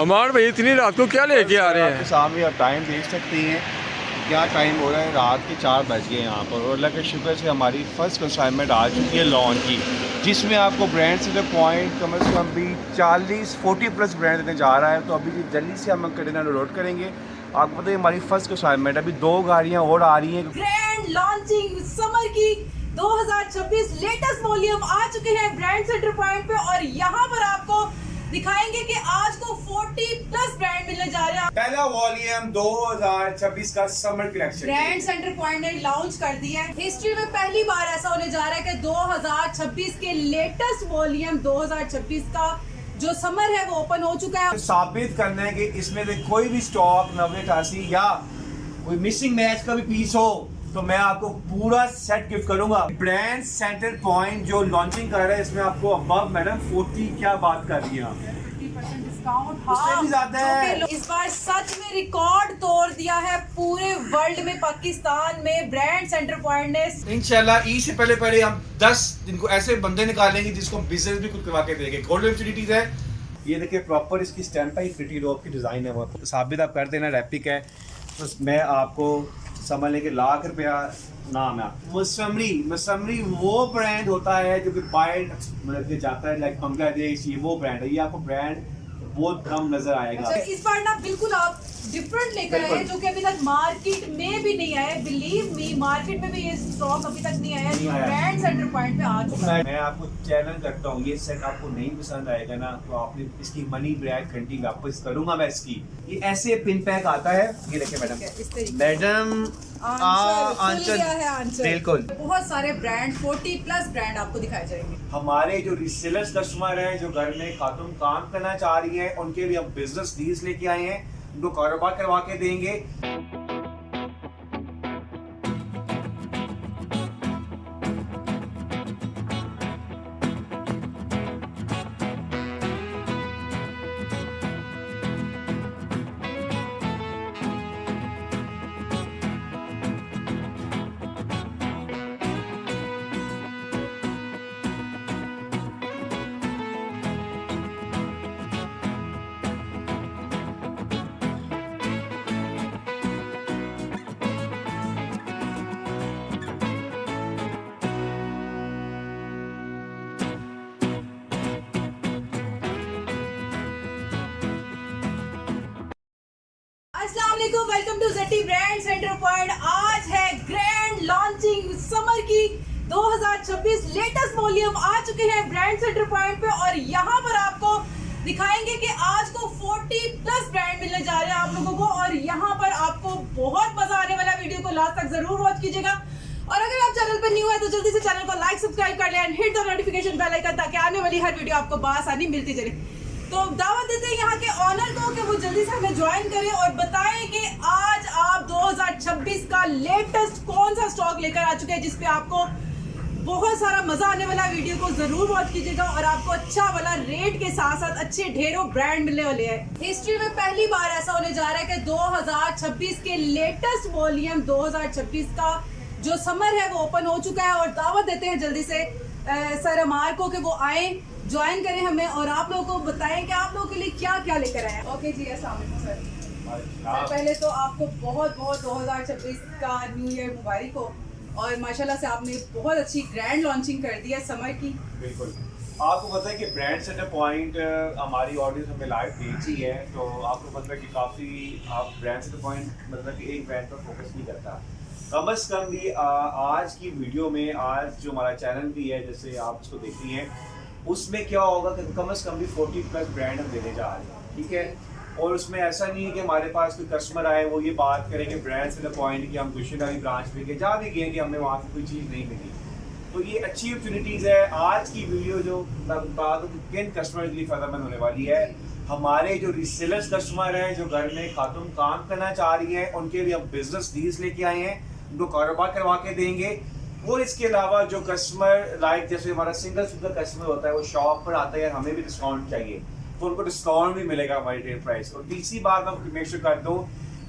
अमान भाई इतनी रात को क्या लेके आ रहे हैं? सामने आप टाइम देख सकती हैं क्या टाइम हो रहा है, रात के 4 बज गए यहाँ पर। और अल्लाह के शुक्र से हमारी फर्स्ट कंसाइनमेंट आ चुकी है लॉन्च की, जिसमें आपको ब्रांड से पॉइंट कम से कम भी 40 प्लस ब्रांड देने जा रहा है। तो अभी जल्दी से हम कंटेनर लोड करेंगे। आपको पता है हमारी फर्स्ट कंसाइनमेंट, अभी 2 गाड़ियाँ और आ रही हैं। ग्रैंड लॉन्चिंग समर की 2026 लेटेस्ट वॉल्यूम आ चुके हैं ब्रांड सेंटर पॉइंट पे, और यहाँ पर आपको दिखाएंगे कि आज को 40 प्लस ब्रांड मिलने जा रहे हैं। पहला वॉल्यूम 2026 का summer collection brand centre point ने लॉन्च कर दिया है। हिस्ट्री में पहली बार ऐसा होने जा रहा है कि 2026 के लेटेस्ट वॉल्यूम 2026 का जो समर है वो ओपन हो चुका है। साबित करना है कि इसमें से कोई भी स्टॉक 9088 या कोई मिसिंग मैच का भी पीस हो तो मैं आपको पूरा सेट गिफ्ट करूंगा। ब्रांड सेंटर पॉइंट जो लॉन्चिंग कर रहा है इसमें आपको अबव मैडम 40 क्या बात कर रही है, 50% डिस्काउंट। उससे भी ज्यादा है। इस बार सच में रिकॉर्ड तोड़ दिया है पूरे वर्ल्ड में, पाकिस्तान में ब्रांड सेंटर पॉइंट ने। इंशाल्लाह ईद से पहले हम 10 जिनको ऐसे बंदे निकालेंगे जिसको बिजनेस भी खुद करवा के देंगे। गोल्डन अपॉर्चुनिटीज है। ये देखिए प्रॉपर इसकी स्टैंप है, प्रिटी रोप की डिजाइन है, वो साबित आप कर देना रेपिक है। तो मैं आपको समझ लें कि ₹1,00,000 नाम है। मसमरी वो ब्रांड होता है जो कि बाइट मतलब कि जाता है लाइक बांग्लादेश, ये वो ब्रांड है। ये आपको ब्रांड बहुत कम नजर आएगा। अच्छा, इस बार ना बिल्कुल आप डिफरेंट लेकर आए जो कि अभी तक मार्केट में भी नहीं आया। बिलीव मी, मार्केट में भी ये स्टॉक अभी तक नहीं आया जो ब्रांड सेंटर पॉइंट पे आ चुका है। मैं आपको चैलेंज करता हूँ, ये सेट आपको नहीं पसंद आएगा ना तो आपने इसकी मनी बैक घंटी वापस करूंगा मैं इसकी। ये ऐसे पिन पैक आता है, ये देखिए मैडम आंचल बिल्कुल। बहुत सारे ब्रांड 40 प्लस ब्रांड आपको दिखाए जाएंगे। हमारे जो रिसेलर्स कस्टमर हैं जो घर में खातून काम करना चाह रही हैं उनके लिए हम बिजनेस डील्स लेके आए हैं, उनको कारोबार करवा के देंगे। Welcome to JT brand centre point. आज है ग्रैंड लॉन्चिंग समर की 2026 लेटेस्ट वॉल्यूम आ चुके हैं ब्रांड सेंटर पॉइंट पे, और यहाँ पर आपको दिखाएंगे कि आज को 40 प्लस ब्रांड मिलने जा रहे हैं आप लोगों को। और यहाँ पर आपको बहुत मजा आने वाला, वीडियो को लास्ट तक जरूर वॉच कीजिएगा। और अगर आप चैनल पर न्यू है तो जल्दी से चैनल को लाइक सब्सक्राइब कर लें, hit the notification bell icon ताकि आने वाली हर वीडियो आपको बासानी मिलती चले। तो दावत देते हैं यहाँ के ऑनर को कि वो जल्दी से हमें ज्वाइन करें और बताएं कि आज आप 2026 का लेटेस्ट कौन सा स्टॉक लेकर आ चुके हैं, जिसपे आपको बहुत सारा मजा आने वाला। वीडियो को जरूर वॉच कीजिएगा और आपको अच्छा वाला रेट के साथ साथ अच्छे ढेरों ब्रांड मिलने वाले हैं। हिस्ट्री में पहली बार ऐसा होने जा रहा है कि 2026 के लेटेस्ट वॉल्यूम 2026 का जो समर है वो ओपन हो चुका है। और दावत देते हैं जल्दी से सर अमार को कि वो आए, ज्वाइन करें हमें और आप लोगों को बताएं कि आप लोगों के लिए क्या क्या लेकर आए हैं। ओके जी, अस्सलाम वालेकुम सर। पहले तो आपको बहुत बहुत 2026 का न्यू ईयर मुबारक हो, और माशाल्लाह से आपने बहुत अच्छी ग्रैंड लॉन्चिंग कर दी है समर की। बिल्कुल, आपको पता है कि ब्रांड सेंटर पॉइंट हमारी ऑडियंस हमें लाइव भेज ही है, तो आपको पता है कि काफ़ी आप ब्रांड सेंटर पॉइंट मतलब कि एक ब्रांड पर फोकस नहीं करता। कम से कम भी आज की वीडियो में, आज जो हमारा चैनल भी है जैसे आप उसको देख रही हैं, उसमें क्या होगा कि कम से कम भी 40 प्लस ब्रांड हम देने जा रहे हैं, ठीक है। और उसमें ऐसा नहीं है कि हमारे पास कोई कस्टमर आए वो ये बात करें कि ब्रांड सेंटर पॉइंट की हम गुलशन वाली ब्रांच में गए, जहाँ भी गए कि हमें वहाँ से कोई चीज़ नहीं मिली। तो ये अच्छी अपॉर्चुनिटीज़ है। आज की वीडियो जो मैं बता दूँ कि किन कस्टमर के लिए फ़ायदेमंद होने वाली है, हमारे जो रिसेलर्स कस्टमर हैं जो घर में खातून काम करना चाह रही हैं उनके लिए हम बिजनेस डील्स लेके आए हैं, उनको कारोबार करवा के देंगे। और इसके अलावा जो कस्टमर लाइक जैसे हमारा सिंगल कस्टमर होता है वो शॉप पर आता है, हमें भी डिस्काउंट चाहिए तो उनको डिस्काउंट भी मिलेगा हमारी रिटेल प्राइस। और तीसरी बात मैं मेक श्योर कर दूँ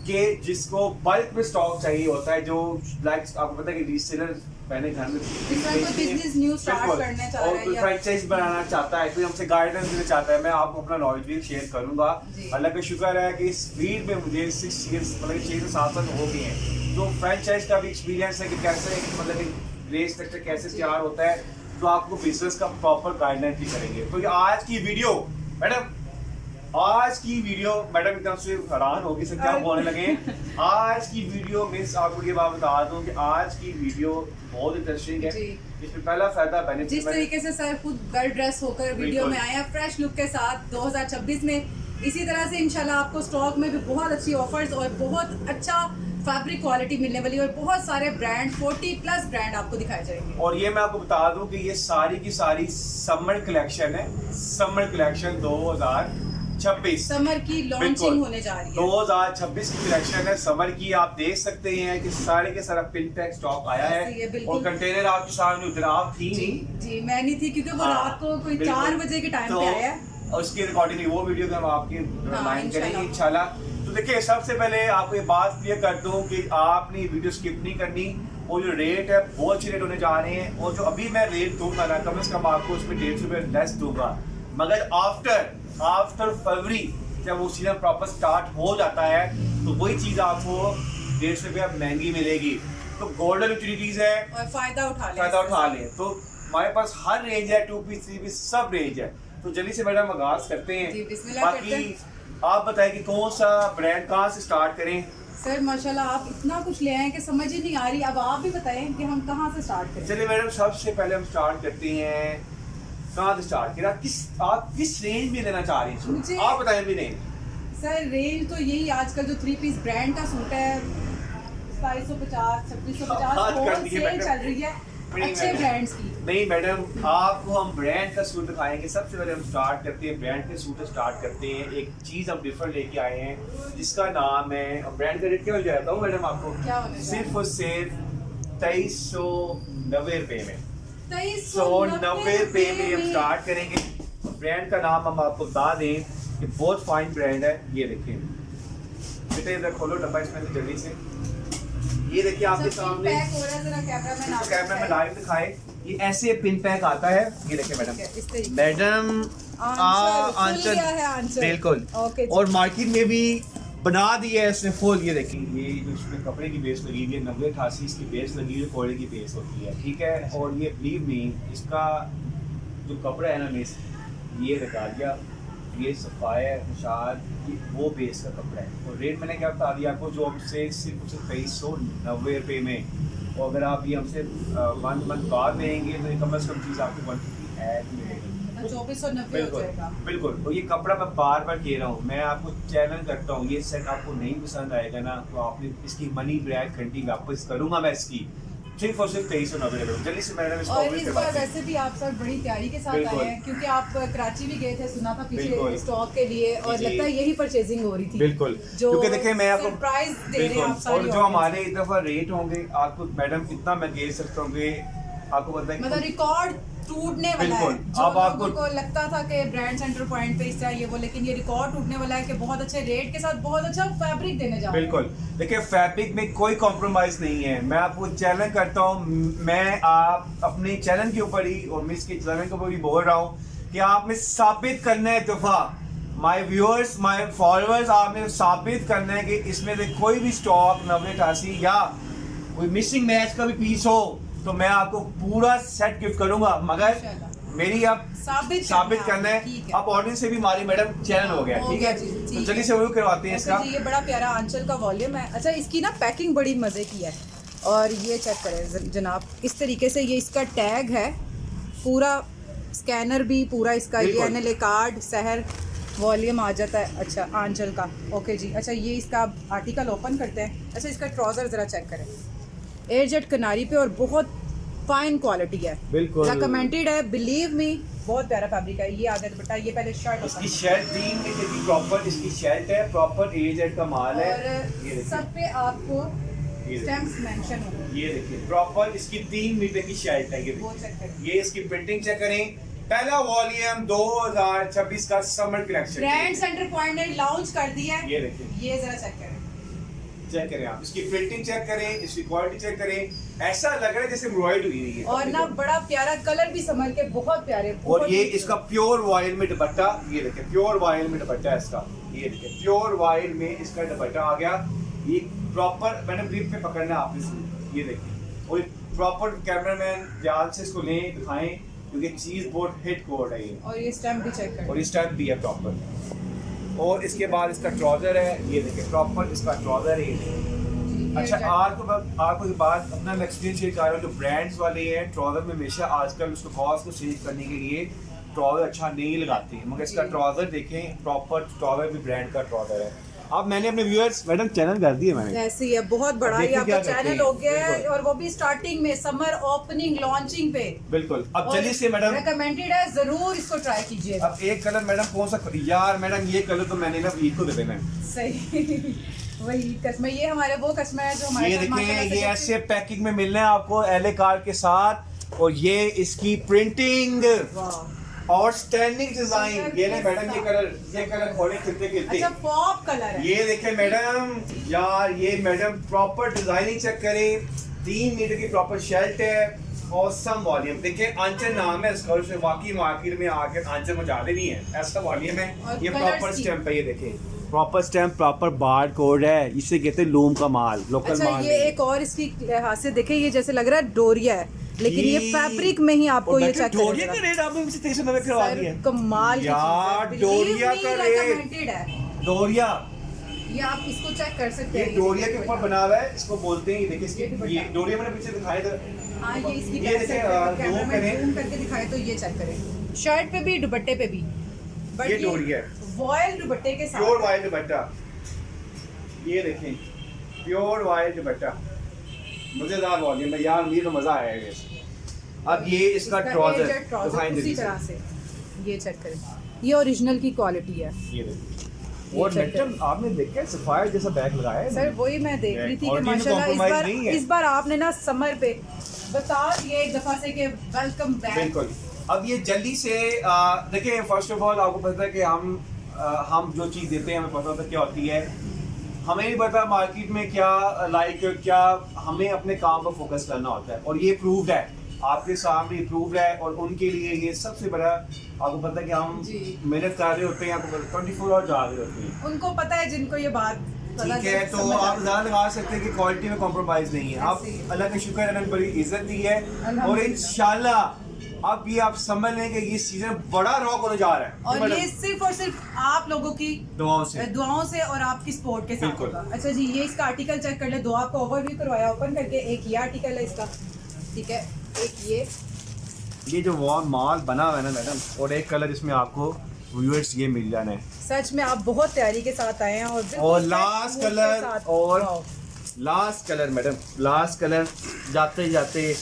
कि जिसको बल्क में स्टॉक चाहिए होता है, जो लाइक आपको पता है कि रीसेलर मैंने घर में कोई बिजनेस न्यू स्टार्ट करना चाह और रहा कोई है फ्रेंचाइज बनाना चाहता है, कोई हमसे गाइडेंस देना चाहता है, मैं आपको अपना नॉलेज भी शेयर करूंगा। जी। अल्लाह का शुक्र है कि इस फील्ड में मुझे 6 ईयर्स मतलब 6 से 7 साल हो गए हैं, तो फ्रेंचाइज का भी एक्सपीरियंस है कि कैसे मतलब ग्रे स्ट्रक्चर कैसे तैयार होता है, तो आपको बिजनेस का प्रॉपर गाइडलाइन भी करेंगे। तो ये आज की वीडियो मैडम एकदम से हैरान होगी सर क्या बोलने लगे हैं। आज की वीडियो मीन्स आपको ये बात बता दूं कि आज की वीडियो बहुत इंटरेस्टिंग है। जी। इसमें पहला फायदा बेनिफिट जिस तरीके से सर खुद वेल ड्रेस होकर वीडियो में आए हैं फ्रेश लुक के साथ 2026 में, इसी तरह से इंशाल्लाह आपको स्टॉक में भी बहुत अच्छी ऑफर्स और बहुत अच्छा फैब्रिक क्वालिटी मिलने वाली है और बहुत सारे ब्रांड 40+ ब्रांड आपको दिखाए जाएंगे। और ये मैं आपको बता दूं कि ये सारी की सारी समर कलेक्शन है, समर कलेक्शन 2026 समर की लॉन्चिंग होने जा रही है। 2026 की कलेक्शन है समर की। आप देख सकते हैं कि सारे के सारा पिन पैक स्टॉक आया है और कंटेनर आपके सामने उधर आप थी नहीं। जी मैं नहीं थी क्योंकि वो रात को कोई 4 बजे के टाइम पे आया है। और उसकी रिकॉर्डिंग वो वीडियो हम आपकी रिमाइंड करेंगे इंशाल्लाह। तो देखिए सबसे पहले आपको ये बात क्लियर कर दूं कि आपने वीडियो स्किप नहीं करनी। वो जो रेट है बहुत अच्छे रेट होने जा रहे हैं और जो अभी मैं रेट दूंगा ना कम से कम आपको उसमें 150 रुपये लेस दूंगा, मगर आफ्टर फरवरी जब वो सीजन प्रॉपर स्टार्ट हो जाता है तो वही चीज़ आपको 150 रुपये महंगी मिलेगी। तो गोल्डन अपॉर्चुनिटीज है और फायदा उठा लें। तो हमारे पास हर रेंज है, 2 पीस 3 पीस सब रेंज है। तो जल्दी से मैडम आगाज करते हैं। बाकी आप बताएं कि कौन सा ब्रांड कहाँ से स्टार्ट करें। सर माशाल्लाह आप इतना कुछ ले आए कि समझ ही नहीं आ रही। अब आप भी बताएं कि हम कहाँ से स्टार्ट करें। चलिए मैडम सबसे पहले हम स्टार्ट करते हैं कहाँ से स्टार्ट करें। आप किस रेंज में लेना चाह रही हैं मुझे आप बताएं भी नहीं। सर रेंज तो यही आजकल जो 3 पीस ब्रांड का सूट है 2750 2650 सेल चल रही है अच्छे ब्रांड्स की। नहीं मैडम आपको हम ब्रांड का सूट दिखाएंगे। सबसे पहले हम स्टार्ट करते हैं ब्रांड के सूट स्टार्ट करते हैं। एक चीज हम डिफरेंट लेके आए हैं जिसका नाम है, ब्रांड का रेट क्या हो जाता है मैडम आपको? सिर्फ और सिर्फ 2390 रुपए में। 2390 रुपए में हम स्टार्ट करेंगे। ब्रांड का नाम हम आपको बता दें कि बहुत फाइन ब्रांड है। ये देखिए बेटे इधर खोलो डब्बा इसमें से जल्दी से। ये देखिए आपके सामने कैमरा में लाइव दिखाए, ये ऐसे पिन पैक आता है। ये देखिए मैडम आंचल बिल्कुल। और मार्केट में भी बना दिया है इसने फुल। ये देखिए ये जो इसमें कपड़े की बेस लगी हुई है 9088 इसकी बेस लगी हुई है, कोड़े की बेस होती है, ठीक है। और ये बिलीव मी इसका जो कपड़ा है ना मिस, ये दिखा दिया, ये सफ़ायर निशाद वो बेस का कपड़ा है। और रेट मैंने क्या बता दिया आपको, जो हमसे सिर्फ 2390 रुपये में। और अगर आप ये हमसे 1 मंथ बाद देंगे तो कम से कम चीज़ आपको 150 ऐड मिलेगी, 2490 हो जाएगा। बिल्कुल। तो ये कपड़ा मैं बार बार कह रहा हूँ, मैं आपको चैलेंज करता हूँ, ये सेट आपको नहीं पसंद आएगा ना तो आपने इसकी मनी बैक घंटी वापस करूँगा मैं इसकी, सिर्फ और सिर्फ 2390 रुपये। जल्दी से मैडम इसको और इस बार वैसे भी आप सब बड़ी तैयारी के साथ आए हैं क्योंकि आप कराची भी गए थे, सुना था पीछे स्टॉक के लिए, और लगता है यही परचेजिंग हो रही थी। बिल्कुल, क्योंकि देखिए मैं आपको सरप्राइज दे रहे हैं आप सारी। और जो हमारे इस दफा रेट होंगे आपको मैडम इतना मैं कह सकता हूँ कि आपको पता है मतलब रिकॉर्ड टूटने वाला है। जो अब आपको को लगता था कि ब्रांड सेंटर पॉइंट पे इस तरह ये वो, लेकिन ये रिकॉर्ड टूटने वाला है कि बहुत अच्छे रेट के साथ बहुत अच्छा फैब्रिक देने जा रहे हैं। बिल्कुल। देखिए फैब्रिक में कोई कॉम्प्रोमाइज नहीं है। मैं आपको चैलेंज करता हूँ, मैं आप अपने चैलेंज के ऊपर ही और मिस के चैलेंज के ऊपर भी बोल रहा हूँ कि आपने साबित करना है दफा माय व्यूअर्स माय फॉलोअर्स, आपने साबित करना है कि इसमें से कोई भी स्टॉक 9088 या कोई मिसिंग मैच का भी पीस हो तो मैं आपको पूरा सेट गिफ्ट करूंगा, मगर मेरी अब साबित करना है। अब ऑडियंस से भी हमारी मैडम चैनल हो गया, ठीक है। तो जल्दी से वो करवाते हैं इसका। ये बड़ा प्यारा आंचल का वॉल्यूम है। अच्छा इसकी ना पैकिंग बड़ी मजे की है। और ये चेक करें जनाब, इस तरीके से ये इसका टैग है, पूरा स्कैनर भी पूरा इसका, ये एनएलए कार्ड सहर वॉल्यूम आ जाता है। अच्छा आंचल का, ओके जी। अच्छा ये इसका आर्टिकल ओपन करते हैं। अच्छा इसका ट्राउजर ज़रा चेक करें, एयरजेट किनारी पे और बहुत फाइन क्वालिटी है, बिल्कुल रिकमेंडेड है, बिलीव मी। बहुत प्यारा फैब्रिक है। ये आगे दुपट्टा, ये पहले शर्ट, इसकी शर्ट दी प्रॉपर, इसकी शर्ट है प्रॉपर एयरजेट का माल है। और सब पे आपको स्टैम्प्स मेंशन होंगे। ये देखिए प्रॉपर इसकी 3 मीटर की शर्ट है। ये इसकी प्रिंटिंग चेक करें। पहला वॉल्यूम 2026 का summer collection brand centre point ने लॉन्च कर दिया है। ये देखिए, ये जरा चेक करें, चेक करें आप, इसकी प्रिंटिंग चेक करें, इसकी क्वालिटी चेक करें, ऐसा लग रहा है जैसे एम्ब्रॉयड हुई है। और ना बड़ा प्यारा कलर भी समर के बहुत प्यारे। और ये इसका प्योर वाइल्ड में दुपट्टा, ये देखिए प्योर वाइल्ड में दुपट्टा है इसका, ये देखिए प्योर वाइल्ड में इसका दुपट्टा आ गया। ये प्रॉपर मैंने ब्रीफ पे पकड़ना है आपने, ये देखिए। और प्रॉपर कैमरामैन ध्यान से इसको लें, दिखाएं, क्योंकि चीज बहुत हिट कोड है ये। और ये स्टैम्प भी चेक करें, और ये स्टैम्प भी है प्रॉपर। और इसके बाद इसका ट्राउजर है, ये देखिए प्रॉपर इसका ट्राउजर है ये। अच्छा, आपको एक बात अपना मैं एक्सपीरियंस शेयर कर रहा हूँ, जो ब्रांड्स वाले हैं ट्राउजर में हमेशा आजकल उसको कॉस्ट को सेव करने के लिए ट्राउजर अच्छा नहीं लगाते हैं, मगर इसका ट्राउजर देखें, प्रॉपर ट्राउजर भी ब्रांड का ट्राउजर है। अब मैंने अपने व्यूअर्स मैडम चैनल कर दिए मैंने, ऐसे ही है, बहुत बड़ा ये आपका चैनल हो गया है, और वो भी स्टार्टिंग में समर ओपनिंग लॉन्चिंग पे। बिल्कुल। अब जल्दी से मैडम रिकमेंडेड है, जरूर इसको ट्राई कीजिए। अब एक कलर मैडम कौन सा, यार मैडम ये कलर तो मैंने ना ईद को दे देना है। सही वही कस्टमर, ये हमारे वो कस्टमर है जो हमारे ये देखें, ये ऐसे पैकिंग में मिलना है आपको एले कार्ड के साथ, और ये इसकी प्रिंटिंग और स्टैंडिंग डिजाइन। ये ले मैडम, ये कलर खोले खिलते खिलते। अच्छा, पॉप कलर है ये देखें मैडम, यार ये मैडम प्रॉपर डिजाइनिंग चेक करें, 3 मीटर की प्रॉपर शर्ट है, ऑसम वॉल्यूम। देखिए आंचल नाम है इसका, उसने वाकई मार्केट में आके आंचल मचा देनी है, ऐसा वॉल्यूम है। ये प्रॉपर स्टैम्प है, ये देखें proper stamp, proper bar code है, इसे कहते हैं लूम का माल, लोकल अच्छा, माल। ये एक और इसकी हाथ से देखें, ये जैसे लग रहा है डोरिया है, लेकिन ये फैब्रिक में ही आपको ये चेक डोरिया का रेट आपने मुझे 390 करवा दिया है। कमाल की यार चीज़ है, डोरिया का recommended रेट, है। डोरिया, ये आप इसको चेक कर सकते ये हैं, डोरिया के ऊपर बना हुआ है, इसको बोलते हैं, ये देखिए इसकी, ये डोरिया मैंने पीछे दिखाया था। हाँ, ये इसकी ये देखिए, कैमरा zoom में करें। जूम करके दिखाए तो ये चेक करें, शर्ट पे भी दुपट्टे पे भी, बट ये डोरिया है, वॉयल दुपट्टे के साथ, प्योर वाइल्ड दुपट्टा, ये देखें प्योर वाइल्ड दुपट्टा, मजेदार वॉल्यूम है यार, मुझे तो मजा आया है इसमें। अब ये इसका ट्राउजर दिखाएं उसी जल्दी से, तरह से, ये चेक करें, ये ओरिजिनल की क्वालिटी है। ये देखिए। और मैडम आपने देखा सफायर जैसा बैग लगाया है सर, वही मैं देख रही थी कि और माशाल्लाह compromise नहीं है। इस बार आपने ना समर पे बता दिए एक दफा से कि वेलकम बैक। बिल्कुल। अब ये जल्दी से देखिए, फर्स्ट ऑफ ऑल आपको पता है कि हम जो चीज़ देते हैं हमें पता होता है क्या होती है, हमें नहीं पता मार्केट में क्या हमें अपने काम पर फोकस करना होता है, और ये प्रूव्ड है, आपके सामने प्रूव्ड है। और उनके लिए ये सबसे बड़ा, आपको पता है कि हम मेहनत कर रहे होते हैं, आपको 24 आवर जा रहे होते हैं, उनको पता है जिनको ये बात ठीक है। तो आप ज़्यादा लगा सकते हैं कि क्वालिटी में कॉम्प्रोमाइज़ नहीं है। आप अल्लाह का शुक्र है, बड़ी इज्जत दी है, और इंशाल्लाह अब ये आप समझ लें कि ये सीजन बड़ा रॉक होने जा रहा है, और ये सिर्फ और सिर्फ आप लोगों की दुआओं से और आपकी सपोर्ट के साथ बिल्कुल। होगा। अच्छा जी, ये इसका आर्टिकल चेक कर ले, दो आपको ओवरव्यू करवाया ओपन करके, एक ये आर्टिकल है इसका, ठीक है, एक ये जो वॉल माल बना हुआ है ना मैडम, और एक कलर इसमें आपको व्यूअर्स ये मिल जाना है। सच में आप बहुत तैयारी के साथ आए हैं, और और last colour madam, last colour जाते जाते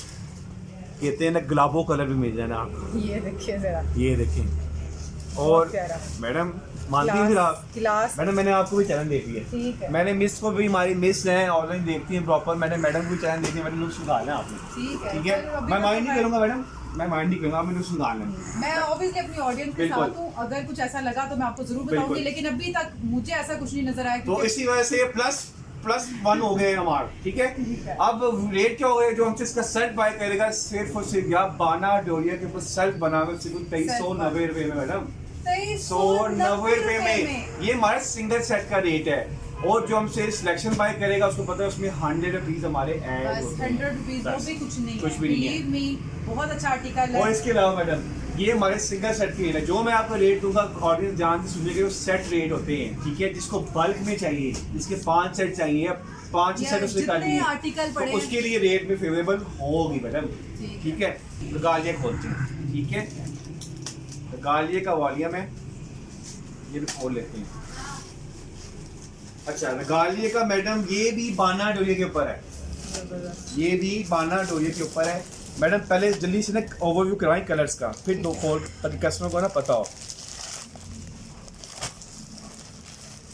कहते हैं ना, गुलाबो कलर भी मिल जाना आपको। ये देखिए जरा, ये देखें। और मैडम मानती हैं फिर आप, क्लास मैडम मैंने आपको भी चैनल देखी है, ठीक है, मैंने मिस को भी, हमारी मिस है ऑनलाइन देखती हैं प्रॉपर, मैंने मैडम को भी चैनल देखी है, मैंने लोग सुधारना है आपने, ठीक है। मैं माइंड नहीं करूँगा मैडम, मैं माइंड नहीं करूँगा, मैंने सुधारना है। मैं ऑब्वियसली अपनी ऑडियंस के साथ हूँ, अगर कुछ ऐसा लगा तो मैं आपको जरूर बताऊंगी, लेकिन अभी तक मुझे ऐसा कुछ नहीं नजर आया, तो इसी वजह से +1 हो गए हमारे, ठीक है। अब रेट क्या हो गया, जो हमसे इसका सेट बाय करेगा सिर्फ और सिर्फ या बाना डोरिया के ऊपर सेल्फ बनाकर सिर्फ 2390 रुपए में मैडम, 2390 रुपए में ये हमारे सिंगल सेट का रेट है। और जो हमसे सिलेक्शन बाय करेगा उसको पता है उसमें 100 रुपीज हमारे ऐड होते हैं, 100 रुपीज वो भी कुछ नहीं कुछ है, भी नहीं है। Believe me, बहुत अच्छा आर्टिकल है। और इसके अलावा मैडम ये हमारे सिंगल सेट की रेट है, जो मैं आपको रेट दूंगा ऑडियंस ध्यान से सुनिएगा, वो सेट रेट होते हैं, ठीक है। जिसको बल्क में चाहिए, जिसके 5 सेट चाहिए, 5 सेट उससे काटिए, आर्टिकल तो उसके लिए रेट में फेवरेबल होगी मैडम, ठीक है। गालिया खोलते हैं, ठीक है, गालिया का वॉल्यूम है, ये भी खोल लेते हैं। अच्छा, गालिया का मैडम ये भी बाना डोरिया के ऊपर है, ये भी बाना डोरिया के ऊपर है मैडम। पहले जल्दी से ना ओवरव्यू करवाएं कलर्स का, फिर दो खोल ताकि कस्टमर को ना पता हो।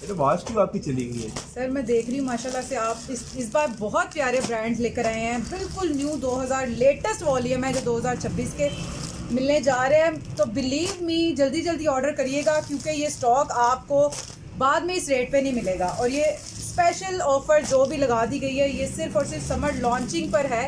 ये तो आवाज़ क्यों आपकी चली गई है सर? मैं देख रही हूँ माशाल्लाह से आप इस बार बहुत प्यारे ब्रांड्स लेकर आए हैं, बिल्कुल न्यू 2000 लेटेस्ट वॉल्यूम है जो 2026 के मिलने जा रहे हैं। तो बिलीव मी, जल्दी जल्दी ऑर्डर करिएगा, क्योंकि ये स्टॉक आपको बाद में इस रेट पे नहीं मिलेगा। और ये स्पेशल ऑफर जो भी लगा दी गई है ये सिर्फ और सिर्फ समर लॉन्चिंग पर है।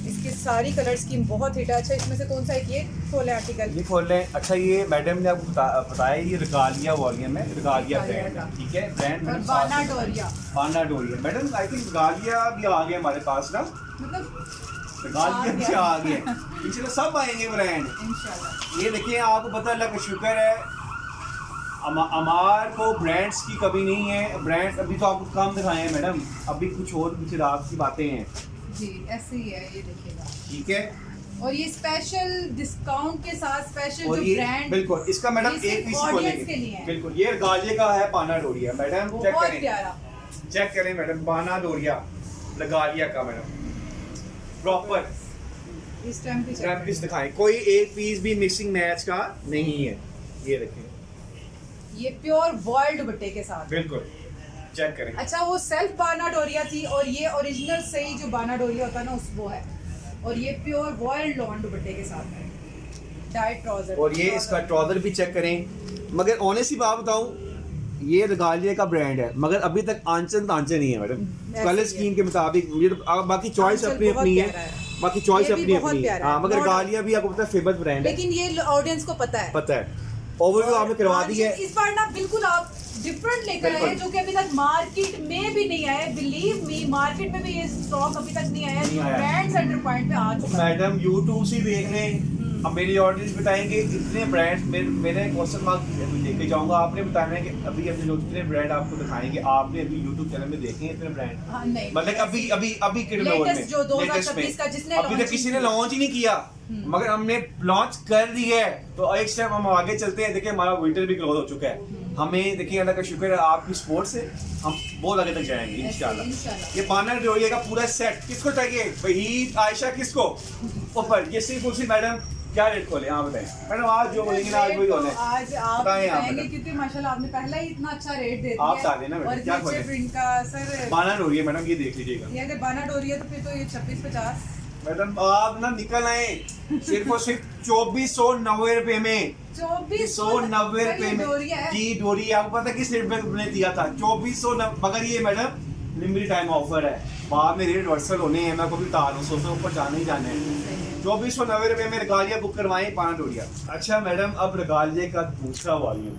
इसकी सारी कलर स्कीम बहुत हिट है। अच्छा इसमें से कौन सा एक ये खोले आर्टिकल? ये खोल लें। अच्छा ये मैडम ने आपको बताया ये रिगालिया वॉल्यूम है, रिगालिया ब्रांड, ठीक है ब्रांड और बाना डोरिया। बाना डोरिया मैडम आई थिंक रिगालिया भी आ गया हमारे पास ना, मतलब रिगालिया भी आ गया, इंशाल्लाह सब आएंगे ब्रांड इंशाल्लाह। ये देखिए आपको पता अल्लाह का शुक्र है अमार को ब्रांड्स की कभी नहीं है। ब्रांड्स अभी तो आपको कम दिखाए हैं मैडम, अभी कुछ और कुछ रात की बातें हैं जी, ऐसे ही है ये देखिएगा, ठीक है। और ये स्पेशल डिस्काउंट के साथ स्पेशल और जो ये ब्रांड बिल्कुल इसका मैडम ये एक पीस सिर्फ audience खोलेंगे के लिए है। बिल्कुल ये रिगालिया का है बाना डोरिया मैडम, चेक बहुत करें प्यारा। चेक करें मैडम, बाना डोरिया रिगालिया का मैडम प्रॉपर इस टाइम पे रैप पीस दिखाएं, कोई एक पीस भी मिक्सिंग मैच का नहीं है। ये देखें ये प्योर वर्ल्ड दुपट्टे के साथ बिल्कुल चेक करें। अच्छा वो सेल्फ बाना डोरिया थी और ये ओरिजिनल सही जो बाना डोरिया होता है ना उस वो है, और ये प्योर वर्ल्ड लॉन दुपट्टे के साथ है, डाइट ट्राउजर। और ये इसका ट्राउजर भी चेक करें। मगर ऑनेस्टली बात बताऊं ये रिगालिया का ब्रांड है मगर अभी तक आंचन तांचे नहीं है मैडम, कलर स्कीम के मुताबिक। ये तो बाकी चॉइस आंचल अपनी बहुत अपनी प्यारा है, है। बाकी चॉइस ये भी अपनी बहुत अपनी है। प्यारा है, हाँ मगर no doubt। रिगालिया भी आपको पता है फेमस ब्रांड है, लेकिन ये ऑडियंस को पता है ओवरव्यू आपने करवा दी है। इस बार ना बिल्कुल आप डिफरेंट लेकर आए जो कि अभी तक मार्केट में भी नहीं आया। बिलीव मी मार्केट में भी ये स्टॉक अभी तक नहीं आया जो ब्रांड सेंटर पॉइंट पे आ चुका है। मैडम यूट्यूब से देख लें, अब मेरी ऑडियंस बताएंगे इतने ब्रांड मेरे क्वेश्चन मार्क लेके जाऊंगा, आपने बताना है कि अभी अपने जो इतने ब्रांड आपको दिखाएंगे आपने अभी यूट्यूब चैनल में देखे हैं इतने ब्रांड? हाँ, नहीं, मतलब अभी अभी अभी के लेवल में जो 2026 का जिसने अभी तक किसी ने लॉन्च ही नहीं किया मगर हमने लॉन्च कर दी है। तो एक स्टेप हम आगे चलते हैं। देखिए हमारा विंटर भी क्लोज हो चुका है, हमें देखिए अल्लाह का शुक्र है आपकी सपोर्ट से हम बहुत आगे तक जाएंगे इंशाल्लाह। ये बाना डोरिया का पूरा सेट किसको चाहिए? वहीद आयशा किसको ऊपर ये सिर्फ उसी मैडम क्या रेट खोले? हाँ बताएं मैडम, आज जो बोलेंगे ना आज वही होने। आज आप बताएं आप बताएंगे मैडम। क्योंकि माशाल्लाह आपने पहला ही इतना अच्छा रेट दे दिया आप बता देना मैडम, और क्या नीचे खोलें? प्रिंट का सर बाना डोरिया मैडम ये देख लीजिएगा। ये अगर बाना डोरिया तो फिर तो ये 2650 मैडम आप ना निकल आए सिर्फ और सिर्फ 2490 रुपए में, 2490 रुपए में जी डोरिया। आपको पता किस रेट में दिया था? 2490। मगर ये मैडम लिमिटेड टाइम ऑफर है, बाद में रेट वर्सल होने हैं, मैं को भी बता दूं 100 से ऊपर जाने ही जाने हैं। 2490 रुपए में रिगालिया बुक करवाएं बाना डोरिया। अच्छा मैडम अब रिगालिया का दूसरा वॉल्यूम,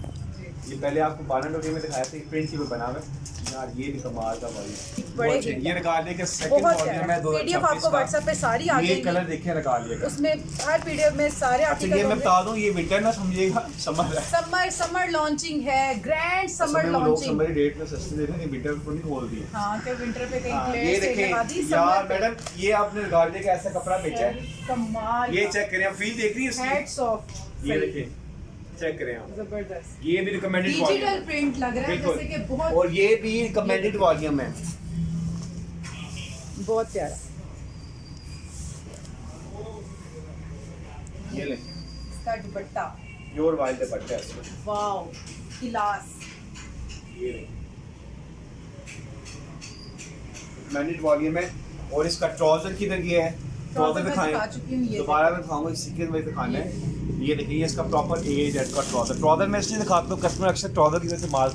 ये पहले आपको बाना डोरिया में दिखाया था प्रिंट की बना हुआ यार, ये भी कमाल का वॉल्यूम। ये रिगालिया का सेकंड वॉल्यूम है 2026 पीडीएफ आपको व्हाट्सएप पे सारी आ ये जाएगी। कलर देखें रिगालिया का, उसमें हर पीडीएफ में सारे अच्छा आर्टिकल ये मैं बता दूं ये विंटर ना समझिएगा समर है। समर लॉन्चिंग है, ग्रैंड समर लोग लॉन्चिंग। समर रेट में सस्ते दे रहे हैं, विंटर को नहीं खोल दिए। हाँ कि विंटर पे कहीं हाँ, क्लियर ये सेल लगा दी देखें यार समर पे। मैडम ये आपने रिगालिया का ऐसा कपड़ा बेचा है, कमाल ये का। चेक करें आप फील देख रही है इसकी? हैट्स ऑफ, ये देखें चेक करें आप, जबरदस्त ये भी रिकमेंडेड डिजिटल प्रिंट लग रहा है बिल्कुल। जैसे कि बहुत और ये भी रिकमेंडेड वॉल्यूम है। बहुत प्यारा। ये ले इसका दुपट्टा प्योर वाइल्ड दुपट्टा है इसमें, वाओ क्लास। ये ले रिकमेंडेड वॉल्यूम है। और इसका ट्राउजर किधर गया है? ट्राउजर मैं दिखाएं दिखा चुकी हूँ, ये दोबारा मैं दिखाऊंगा इसी के में दिखाना है। ये देखिए इसका प्रॉपर एज है का ट्राउजर मैं इसलिए दिखाता हूँ, कस्टमर अक्सर ट्राउजर की वजह से माल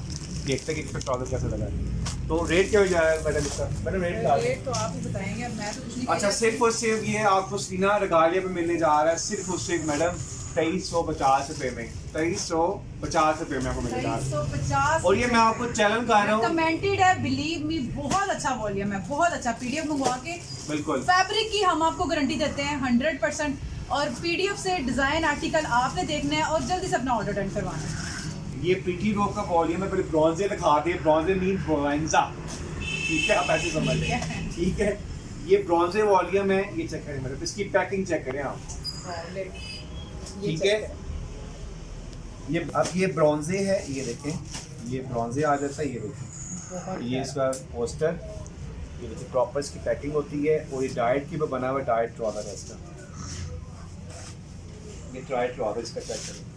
देखते हैं कि इसका ट्राउजर कैसे लगा है। तो रेट क्या हो जाएगा मैडम इसका? मैडम रेट बता दें। रेट तो आप ही बताएंगे, मैं तो कुछ नहीं अच्छा सिर्फ और सिर्फ ये आपको सीना रिगालिया पे मिलने जा रहा है सिर्फ और सिर्फ मैडम 2350 रुपए में, 2350 रुपए में आपको मिलने जा रहा है। 2350 और ये मैं आपको चैलेंज कर रहा हूँ कमेंटेड है, बिलीव मी बहुत अच्छा वॉल्यूम है, बहुत अच्छा। पीडीएफ मंगवा के बिल्कुल फैब्रिक की हम आपको गारंटी देते हैं 100%, और पीडीएफ से डिजाइन आर्टिकल आपने देखना है और जल्दी से अपना ऑर्डर डन करवाना है। ये पीटी रोक का वॉल्यूम है, पहले ब्रॉन्जे दिखा दे, ब्रॉन्जे मीन ब्रोवेंजा, ठीक है आप ऐसे समझ लें, ठीक है। ये ब्रॉन्जे वॉल्यूम है, ये चेक करें मतलब इसकी पैकिंग चेक करें आप, ठीक है। ये अब ये ब्रॉन्जे है, ये देखें ये ब्रॉन्जे आ जाता है, ये देखें ये इसका पोस्टर, ये देखिए प्रॉपर इसकी पैकिंग होती है। और ये डाइट की बना हुआ डाइट ट्राउजर है इसका, ये डाइट ट्राउजर इसका चेक करें,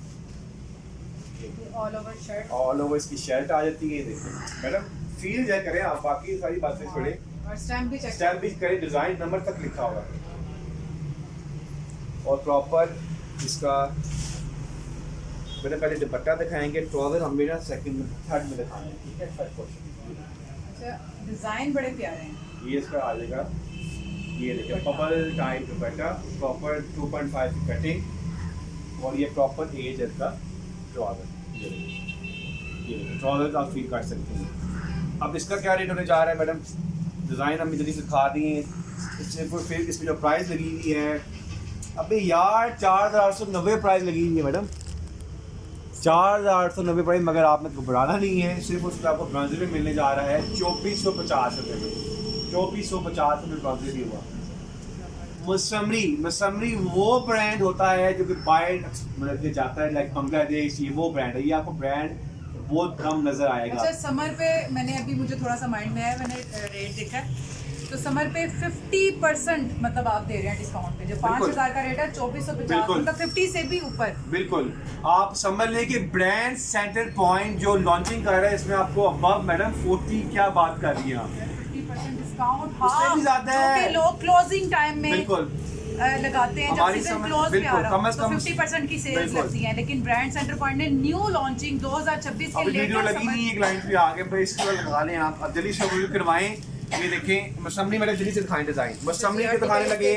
all over shirt, all over इसकी शर्ट आ जाती है। ये देखिए मैडम फील जय करें आप, बाकी सारी बातें छोड़े, और स्टैम्प भी चेक स्टैम्प भी करें, डिजाइन नंबर तक लिखा होगा। और प्रॉपर इसका मैंने पहले दुपट्टा दिखाएंगे, ट्राउजर हम मेरा सेकंड में थर्ड में दिखाएंगे, ठीक है। थर्ड पोर्शन अच्छा, डिजाइन बड़े प्यारे हैं। ये इसका आ जाएगा, ये देखिए बबल टाइप दुपट्टा, प्रॉपर 2.5 की कटिंग और ये प्रॉपर एज है इसका ट्राउजर। ये ट्राउजर आप फील कर सकते हैं। अब इसका क्या रेट होने जा रहा है मैडम? डिज़ाइन हम जल्दी से दिखा दिए, इससे फिर इसमें जो प्राइस लगी हुई है अभी यार 4,890 प्राइस लगी हुई है मैडम, 4,890 प्राइस। मगर आपने घबराना नहीं है, सिर्फ उसमें आपको ब्रांजर में मिलने जा रहा है 2450 रुपये में। 2450 रुपये ब्रांजर भी हुआ। मसमरी वो ब्रांड होता है जो कि बाहर मतलब कि जाता है, लाइक बांग्लादेश, ये वो ब्रांड है। ये आपको ब्रांड बहुत कम नजर आएगा। अच्छा, समर पे मैंने अभी मुझे थोड़ा सा माइंड में आया, मैंने रेट देखा है तो समर पे 50% मतलब आप दे रहे हैं डिस्काउंट पे, जो 5,000 का रेट है 2450, मतलब 50 से भी ऊपर। बिल्कुल, आप समझ लें कि ब्रांड सेंटर पॉइंट जो लॉन्चिंग कर रहा है इसमें आपको अबव मैडम 40 क्या बात कर रही हैं आप, 50% डिस्काउंट। उससे भी ज्यादा है। जो कि लोग क्लोजिंग टाइम में बिल्कुल लगाते हैं, जब सीजन क्लोज पे आ रहा कम है से तो कम 50% की सेल्स लगती हैं। लेकिन ब्रांड सेंटर पॉइंट ने न्यू लॉन्चिंग 2026 के वीडियो लगी लेटेस्ट नहीं, एक लाइन पे आगे पे इसको लगा लें आप। अब जल्दी से रिव्यू करवाएं। ये देखें मसमरी मैंने जल्दी से दिखाएं डिजाइन, मसमरी के दिखाने लगे।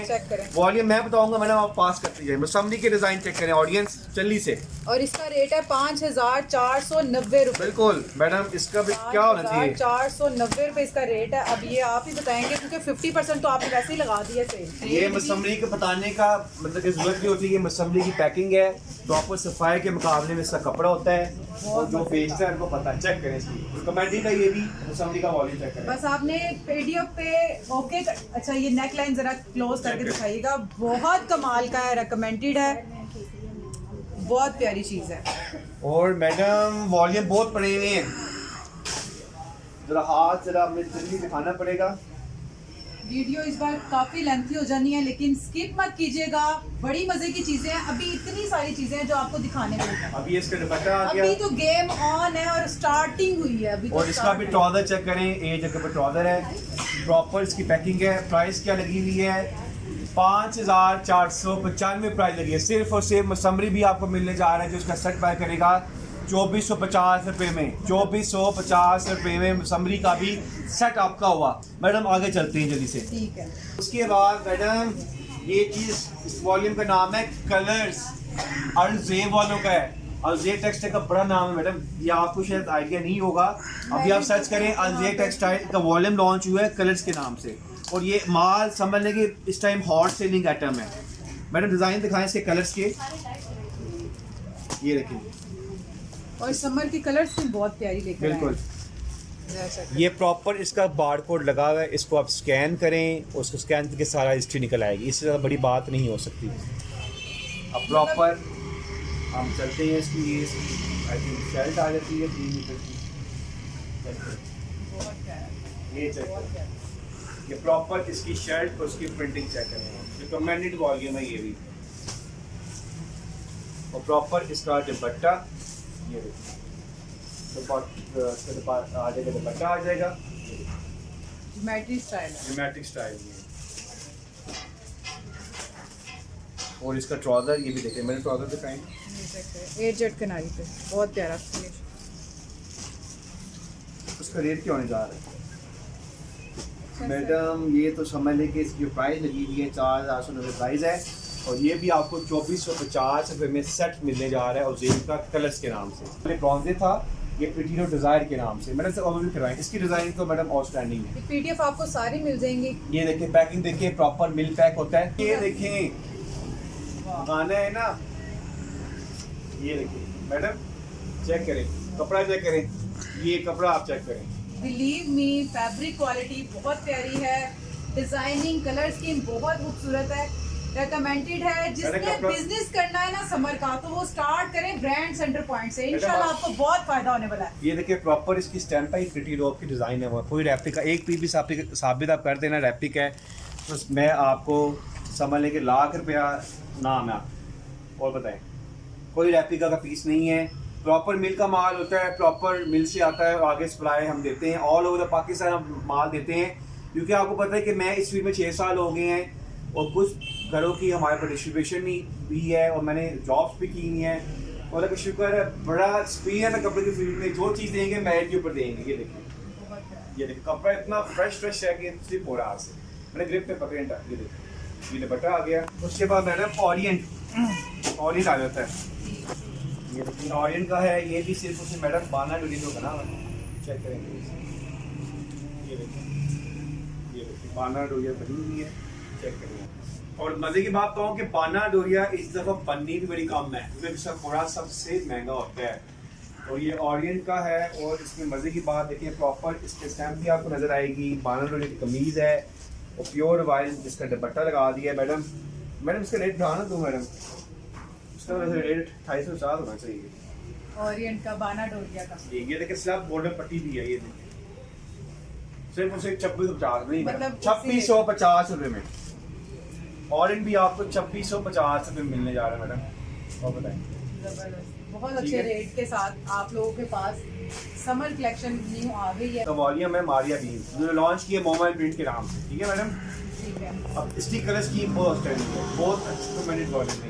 वॉल्यूम मैं बताऊंगा, मैंने आप पास करते जाए। मसमरी के डिजाइन चेक करें ऑडियंस जल्दी से। और इसका रेट है 5,490 रुपए। बिल्कुल मैडम, इसका भी क्या होना चाहिए? 490 रुपए इसका रेट है। अब ये आप ही बताएंगे क्योंकि 50% तो आपने वैसे ही लगा दिया सेल। ये मसमरी के बताने का मतलब कि जरूरत नहीं होती। ये मसमरी की पैकिंग है, प्रॉपर सफाई के मुकाबले में इसका कपड़ा होता है और जो बेचता है उनको पता है। चेक करें इसकी कमेंटिंग का, ये भी मसमरी का वॉल्यूम चेक करें। बस आपने पीडीएफ पे ओके अच्छा, ये नेक लाइन जरा क्लोज करके दिखाइएगा। बहुत कमाल का है, रिकमेंडेड है, बहुत प्यारी चीज है। और मैडम वॉल्यूम बहुत पड़े हुए हैं, जरा हाथ जरा हमें जल्दी दिखाना पड़ेगा। वीडियो इस बार काफी लेंथी हो जानी है, लेकिन स्किप मत कीजिएगा, बड़ी मजे की चीजें हैं। अभी इतनी सारी चीजें हैं जो आपको दिखाने को है। अभी इसका दुपट्टा आ गया, अभी तो गेम ऑन है और स्टार्टिंग हुई है अभी तो। और इसका भी ट्राउजर चेक करें, ए जगह पर ट्राउजर है, प्रॉपर इसकी पैकिंग है। प्राइस क्या लगी हुई है? 5,495 प्राइस लगी है। सिर्फ और सिर्फ मसमरी भी आपको मिलने जा रहा है जो इसका सेट बाय करेगा 2450 रुपये में। 2450 रुपये में मसमरी का भी सेट आपका हुआ। मैडम आगे चलते हैं जल्दी से। ठीक है। उसके बाद मैडम ये चीज़, इस वॉल्यूम का नाम है कलर्स, अलजेब वालों का है। अलजेब टेक्सटाइल का बड़ा नाम है मैडम, ये आपको शायद आइडिया नहीं होगा। अभी आप सर्च करें अलजेब टेक्सटाइल का वॉल्यूम लॉन्च हुआ है कलर्स के नाम से, और ये माल समझ लें कि इस टाइम हॉट सेलिंग आइटम है। मैडम डिज़ाइन दिखाएं इसके कलर्स के, ये देखिए। और समर की कलर्स भी बहुत प्यारी लेकर आए हैं। बिल्कुल, ये प्रॉपर इसका बार कोड लगा हुआ है, इसको आप स्कैन करें, उसको स्कैन करके सारा हिस्ट्री निकल आएगी। इससे ज़्यादा बड़ी बात नहीं हो सकती। अब प्रॉपर हम चलते हैं इसकी, ये आई थिंक शर्ट आ जाती है 3 मीटर की। ये चेक करें, ये प्रॉपर इसकी शर्ट और उसकी प्रिंटिंग चेक करें। रिकमेंडेड वॉल्यूम है ये भी। और प्रॉपर इसका दुपट्टा, ये देखिए आगे का दुपट्टा आ जाएगा, ज्योमेट्रिक स्टाइल है, ज्योमेट्रिक स्टाइल में। और इसका ट्राउजर, ये भी देखिए मैंने ट्राउजर दिखाएंगे, 8 जेट कनारी पे, बहुत प्यारा फिनिश। उसका रेट क्या होने जा रहा है मैडम? ये तो समझ लें कि इसकी प्राइस लगी हुई है 4,890 प्राइस है, और ये भी आपको 2450 रुपये में सेट मिलने जा रहा है और जेब का कलर्स के नाम से। ब्रॉन्जे था, ये प्रीटिनो डिज़ायर के नाम से। मैंने ओवरव्यू करवाएं, इसकी डिज़ाइन तो मैडम आउटस्टैंडिंग है। पीडीएफ आपको सारी मिल जाएंगी। ये देखिए पैकिंग देखिए, प्रॉपर मिल पैक होता है। ये देखें गाना है ना, ये देखिए मैडम चेक करें, कपड़ा चेक करें, ये कपड़ा आप चेक करें। बिलीव मी, फैब्रिक क्वालिटी बहुत प्यारी है, डिजाइनिंग कलर स्कीम बहुत खूबसूरत है, रिकमेंडेड है। जिसने बिजनेस करना है ना समर का, तो वो स्टार्ट करें ब्रांड सेंटर पॉइंट से, इंशाल्लाह आपको बहुत फायदा होने वाला है। ये देखिए प्रॉपर इसकी स्टैम्प है, प्रिटी रोप की डिज़ाइन है, वो कोई रेप्लिका एक पीस भी साबित आप कर देना रेप्लिका है तो मैं आपको समझ लें कि ₹1,00,000 नाम है। और बताएं, कोई रेप्लिका का पीस नहीं है, प्रॉपर मिल का माल होता है, प्रॉपर मिल से आता है, आगे सप्लाई हम देते हैं, ऑल ओवर द पाकिस्तान हम माल देते हैं। क्योंकि आपको पता है कि मैं इस फील्ड में 6 साल हो गए हैं और कुछ घरों की हमारे पर डिस्ट्रीब्यूशन भी है और मैंने जॉब्स भी की हुई हैं, और का शुक्र है, बड़ा एक्सपीरियंस है कपड़े की फील्ड में। जो चीज़ देंगे मेरिट के ऊपर देंगे। ये देखिए, ये देखिए कपड़ा इतना फ्रेश है कि स्लिप हो रहा है हाथ से। मैंने ग्रिप पे पकड़े, ये देखिए ये दुपट्टा आ गया। उसके बाद मैडम ऑरियंट आ जाता है। ये देखिए ऑरियंट का है, ये भी सिर्फ उसमें मैडम बाना डोरी को बना हुआ है। चेक करेंगे, ये देखिए बाना डोरिया बनी हुई है, चेक करेंगे। और मजे की बात कहूँ कि बाना डोरिया इस दफ़ा बननी भी बड़ी कम है, क्योंकि इसका थोड़ा सबसे महंगा होता है। और ये ऑरियंट का है। और इसमें मजे की बात देखिए, प्रॉपर इसके स्टैम्प भी आपको नजर आएगी। बाना डोरिया की कमीज है और प्योर वाइट जिसका दुपट्टा लगा दिया है। मैडम इसका रेट बढ़ाना दूँ मैडम, इसका रेट 250 होना चाहिए। ओरिएंट का बाना डोरिया का ये देखिए स्लैब बॉर्डर पट्टी भी है। ये देखिए सिर्फ उसे 2650 नहीं, मतलब 2650 रुपए में। ऑरेंज भी आपको 2650 रुपए मिलने जा रहा है मैडम। और बताएं, जबरदस्त, बहुत अच्छे रेट के साथ आप लोगों के पास समर कलेक्शन न्यू आ गई है। तो वॉल्यूम है मारिया बीन जो लॉन्च की है मोबाइल प्रिंट के नाम से। ठीक है मैडम, ठीक है। अब इसकी कलर स्कीम बहुत आउटस्टैंडिंग है, बहुत एक्सपेरिमेंटेड वॉल्यूम है।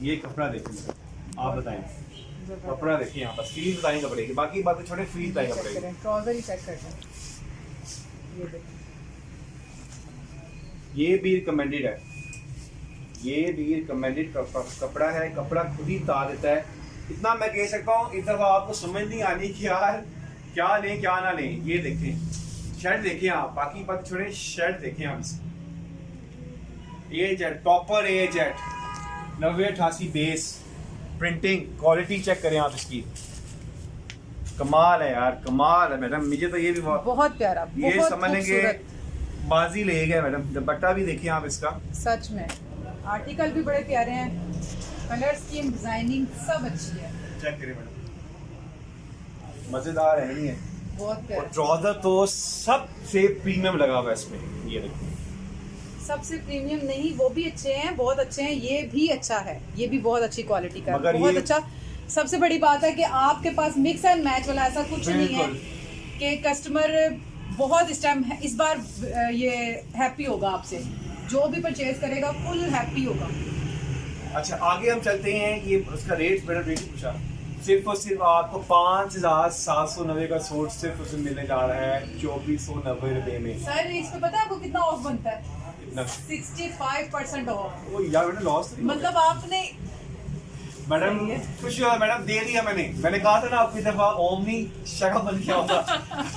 ये कपड़ा देखिए, आप बताएं कपड़ा देखिए, यहाँ पर फील बताएं कपड़े की, बाकी बातें छोड़े, फील बताएं कपड़े की। ट्राउजर ही चेक करते हैं, ये देखिए ये भी रिकमेंडेड है, ये भी रिकमेंडेड कपड़ा है। कपड़ा खुद ही बता देता है। इतना मैं कह सकता हूँ, इस दफा आपको समझ नहीं आनी कि यार क्या लें क्या ना लें। ये देखें शर्ट देखें आप, बाकी बात छोड़े, शर्ट देखें आप इसकी। A jet topper, A jet 9088 base printing quality check करें आप इसकी। कमाल है यार, कमाल है मैडम। मुझे तो ये भी बहुत प्यारा, ये बहुत समझ लेंगे बाजी ले गए मैडम। दुपट्टा भी देखिए आप इसका, सच में आर्टिकल भी बड़े प्यारे हैं, कलर स्कीम डिजाइनिंग सब अच्छी है। चेक करें मैडम, मजेदार है नहीं है। बहुत और प्यारा, ट्राउजर तो सबसे प्रीमियम लगा हुआ है इसमें। ये देखिए सबसे प्रीमियम नहीं, वो भी अच्छे हैं, बहुत अच्छे हैं। ये भी अच्छा है, ये भी बहुत अच्छी क्वालिटी का है, मगर बहुत ये- अच्छा। सबसे बड़ी बात है कि आपके पास मिक्स एंड मैच वाला ऐसा कुछ नहीं है बिल्कुल। कि कस्टमर बहुत इस बार ये हैप्पी होगा आपसे, जो भी परचेज करेगा फुल हैप्पी होगा। अच्छा आगे हम चलते हैं। ये उसका रेट मेरा रेट पूछा, सिर्फ और सिर्फ आपको 5790 का सूट सिर्फ उसमें मिलने जा रहा है 2490 रुपए में। सर इस पे पता है आपको कितना ऑफ बनता है? कितना? 65% ऑफ। ओ यार मैंने लॉस नहीं मतलब आपने मैडम सही है। खुश हुआ मैडम, दे दिया मैंने कहा था ना आपकी दफा ओमनी शगा बन गया होगा